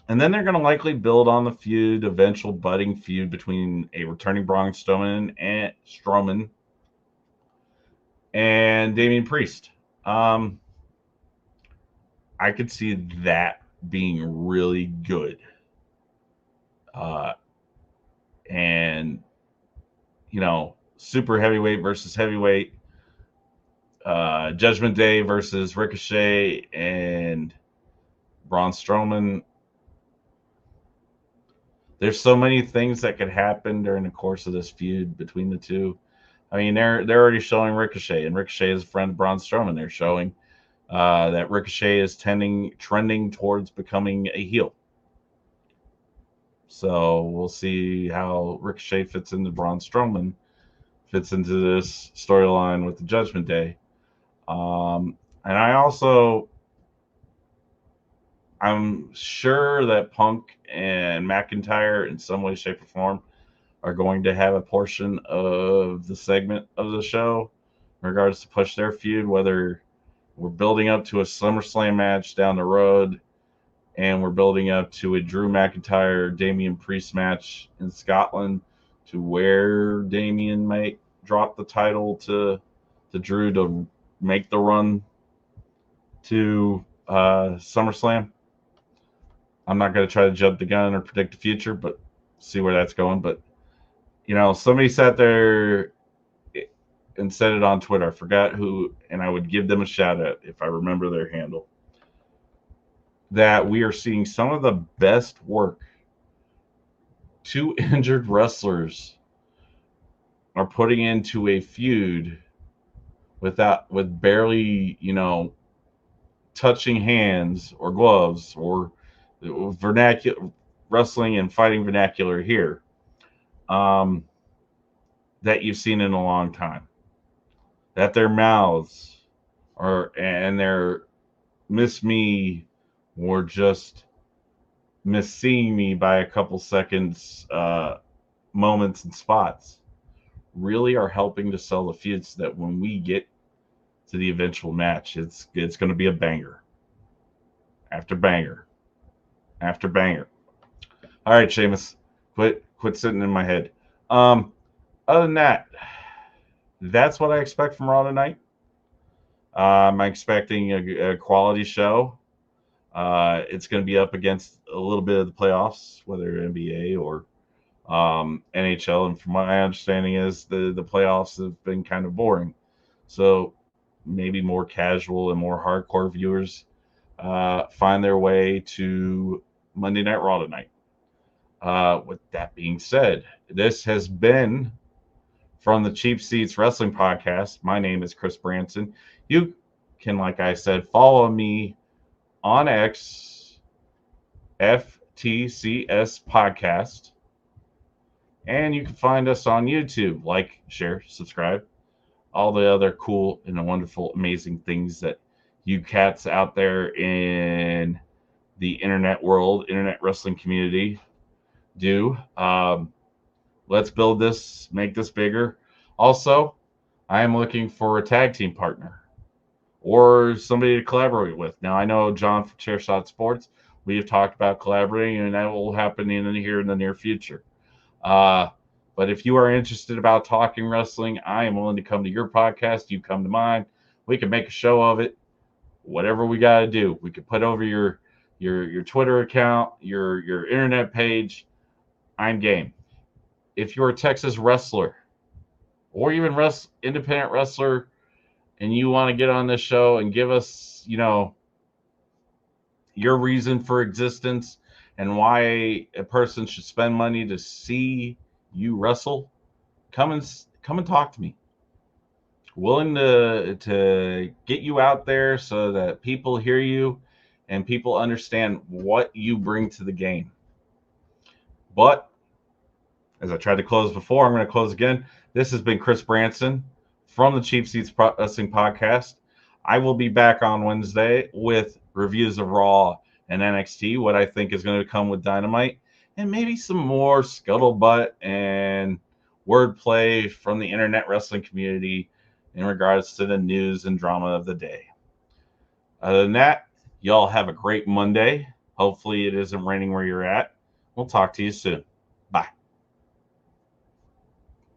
and then they're going to likely build on the feud, eventual budding feud between a returning Braun Strowman and Damian Priest. Um, I could see that being really good. Uh, and, super heavyweight versus heavyweight, Judgment Day versus Ricochet and Braun Strowman. There's so many things that could happen during the course of this feud between the two. I mean, they're already showing Ricochet, and Ricochet is a friend of Braun Strowman. They're showing that Ricochet is trending towards becoming a heel. So we'll see how Ricochet fits into Braun Strowman, fits into this storyline with the Judgment Day. And I'm sure that Punk and McIntyre, in some way, shape, or form, are going to have a portion of the segment of the show in regards to push their feud, whether we're building up to a SummerSlam match down the road and we're building up to a Drew McIntyre Damian Priest match in Scotland, to where Damian might drop the title to Drew to make the run to SummerSlam. I'm not going to try to jump the gun or predict the future, but see where that's going. But, somebody sat there and said it on Twitter. I forgot who, and I would give them a shout out if I remember their handle. That we are seeing some of the best work two injured wrestlers are putting into a feud with barely, touching hands or gloves or vernacular wrestling and fighting vernacular here, that you've seen in a long time. That their mouths and their miss me or just miss seeing me by a couple seconds, moments and spots, really are helping to sell the feud, so that when we get to the eventual match, it's going to be a banger after banger after banger. All right, Sheamus, quit sitting in my head. Other than that, that's what I expect from Raw tonight. I'm expecting a quality show. It's going to be up against a little bit of the playoffs, whether NBA or NHL. And from my understanding is the playoffs have been kind of boring. So maybe more casual and more hardcore viewers find their way to Monday Night Raw tonight. With that being said, this has been from the Cheap Seats Wrestling Podcast. My name is Chris Branson. You can, like I said, follow me on X, FTCS Podcast. And you can find us on YouTube. Like, share, subscribe. All the other cool and wonderful, amazing things that you cats out there in the internet world, internet wrestling community do. Let's build this, make this bigger. Also, I am looking for a tag team partner or somebody to collaborate with. Now, I know John from Chairshot Sports, we have talked about collaborating, and that will happen here in the near future. But if you are interested about talking wrestling, I am willing to come to your podcast. You come to mine. We can make a show of it. Whatever we got to do, we could put over your Twitter account, your internet page. I'm game. If you're a Texas wrestler or even independent wrestler, and you want to get on this show and give us, your reason for existence and why a person should spend money to see you wrestle, come and talk to me. Willing to get you out there so that people hear you and people understand what you bring to the game. But as I tried to close before, I'm going to close again. This has been Chris Branson from the Cheap Seats Wrestling Podcast. I will be back on Wednesday with reviews of Raw and NXT, what I think is going to come with Dynamite, and maybe some more scuttlebutt and wordplay from the internet wrestling community in regards to the news and drama of the day. Other than that, y'all have a great Monday. Hopefully it isn't raining where you're at. We'll talk to you soon.